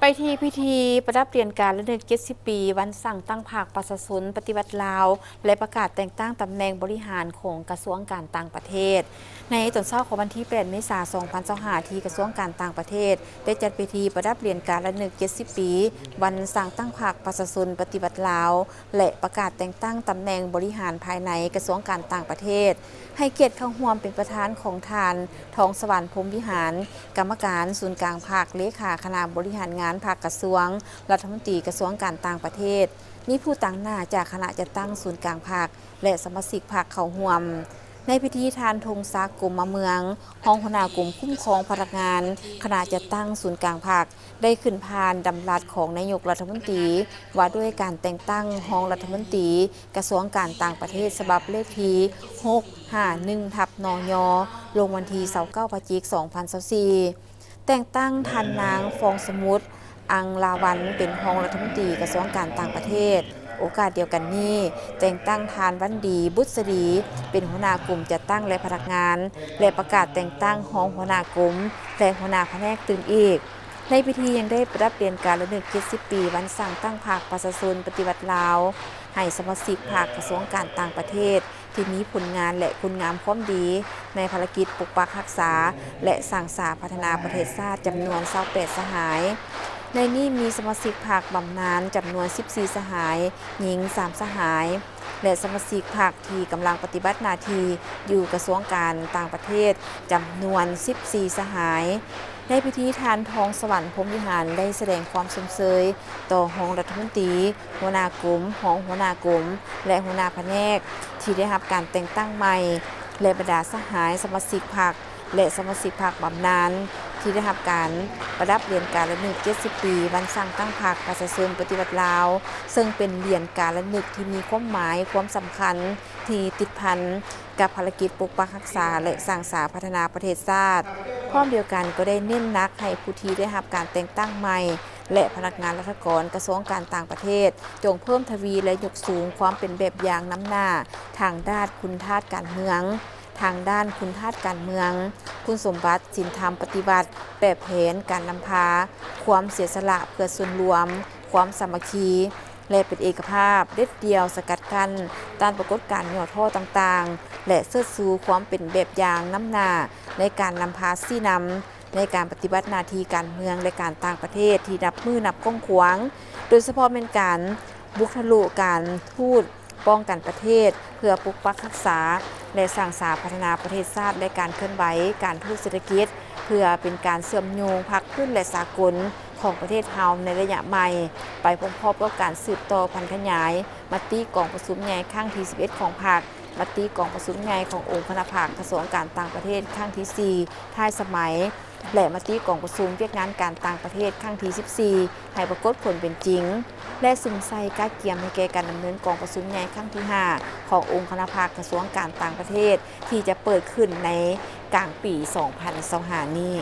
ไปที่พิธีประดับเปลี่ยนการระลึก70 ปีวันสั่งตั้งภาคประชาชนปฏิวัติลาวและประกาศแต่งตั้งตำแหน่งบริหารของกระทรวงการต่างประเทศในตอนเช้าของวันที่8 เมษายน 2025ที่กระทรวงการต่างประเทศได้จัดพิธีประดับเปลี่ยนการระลึก70 ปีวันสั่งตั้งภาคประชาชนปฏิวัติลาวและประกาศแต่งตั้งตำแหน่งบริหารภายในกระทรวงการต่างประเทศให้เกียรติเข้าร่วมเป็นประธานของทานทองสวรรค์พรหมวิหารกรรมการศูนย์กลางภาคเลขาคณะบริหารงานภาคกระทรวงรัฐมนตรีกระทรวงการต่างประเทศมีผู้ต่างหน้าจากคณะจัดตั้งศูนย์กลางภาคและสมาชิกภาคเข้าร่วมในพิธีทานธงซักกรมเมืองห้องหัวหน้ากลุ่มคุ้มครองพนักงานคณะจัดตั้งศูนย์กลางภาคได้ขึ้นพานดำรัสของนายกรัฐมนตรีว่าด้วยการแต่งตั้งห้องรัฐมนตรีกระทรวงการต่างประเทศฉบับเลขที่651/นย.ลงวันที่29 พฤศจิกายน 2024แต่งตั้งท่านนางฟองสมุทรอังลาวันเป็นรองรัฐมนตรีกระทรวงการต่างประเทศโอกาสเดียวกันนี้แต่งตั้งทานวันดีบุษดีเป็นหัวหน้ากลุ่มจัดตั้งและพนักงานและประกาศแต่งตั้งรองหัวหน้ากลุ่มและหัวหน้าแผนกตื่นอีกในพิธียังได้ประดับเปลี่ยนการระลึก70 ปีวันสั่งตั้งภาคประชาชนปฏิวัติลาวให้สมาชิกภาคกระทรวงการต่างประเทศที่มีผลงานและคุณงามความดีในภารกิจปกปักรักษาและสร้างสรรค์พัฒนาประเทศชาติจำนวน28 สหายในนี้มีสมาชิกภาคบำนาญจำนวน14 สหายหญิง3 สหายและสมาชิกภาคที่กำลังปฏิบัติหน้าที่อยู่กระทรวงการต่างประเทศจำนวน14 สหายในพิธีทานทองสวรรค์พรหมวิหารได้แสดงความสมเสยต่อรองรัฐมนตรีหัวหน้ากลุ่มรองหัวหน้ากลุ่มและหัวหน้าแผนกที่ได้รับการแต่งตั้งใหม่และบรรดาสหายสมาชิกพรรคและสมาชิกพรรคบำนาญที่ได้รับการประดับเหรียญการระลึก70 ปีวันสั่งตั้งพรรคประชาชนปฏิวัติลาวซึ่งเป็นเหรียญการระลึกที่มีความหมายความสำคัญที่ติดพันกับภารกิจปกปักรักษาและสร้างสรรค์พัฒนาประเทศชาติพร้อมเดียวกันก็ได้เน้นหนักให้ผู้ที่ได้รับการแต่งตั้งใหม่และพนักงานราชการกระทรวงการต่างประเทศจงเพิ่มทวีและยกสูงความเป็นแบบอย่างนำหน้าทางด้านคุณธาตุการเมืองทางด้านคุณธาตุการเมืองคุณสมบัติศีลธรรมปฏิบัติแบบแผนการนำพาความเสียสละเพื่อส่วนรวมความสามัคคีและเป็นเอกภาพเด็ดเดียวสกัดกั้นต้านปรากฏการณ์ย่อท้อต่างๆและเชิดชูความเป็นแบบอย่างนำหน้าในการนำพาชี้นำในการปฏิบัติหน้าที่การเมืองและการต่างประเทศที่นับมือนับก้องขวางโดยเฉพาะเป็นการบุกทะลุการทูตป้องกันประเทศเพื่อปกปักรักษาและสร้างสรรค์พัฒนาประเทศชาติและการเคลื่อนไหวการทูตเศรษฐกิจเพื่อเป็นการเชื่อมโยงภาคพื้นและสากลของประเทศเฮาในระยะใหม่ไปพร้อมๆกับการสืบต่อพันธุ์ขยายมติกองประชุมใหญ่ครั้งที่11ของพรรคมติกองประชุมใหญ่ขององค์คณะภาคกระทรวงการต่างประเทศครั้งที่4ท้ายสมัยและมติกองประชุมเวียกงานการต่างประเทศครั้งที่14ให้ปรากฏผลเป็นจริงและซึมใส่ก้าเกียมให้แก่การดำเนินกองประชุมใหญ่ครั้งที่5ขององค์คณะภาคกระทรวงการต่างประเทศที่จะเปิดขึ้นในกลางปี 2025 นี้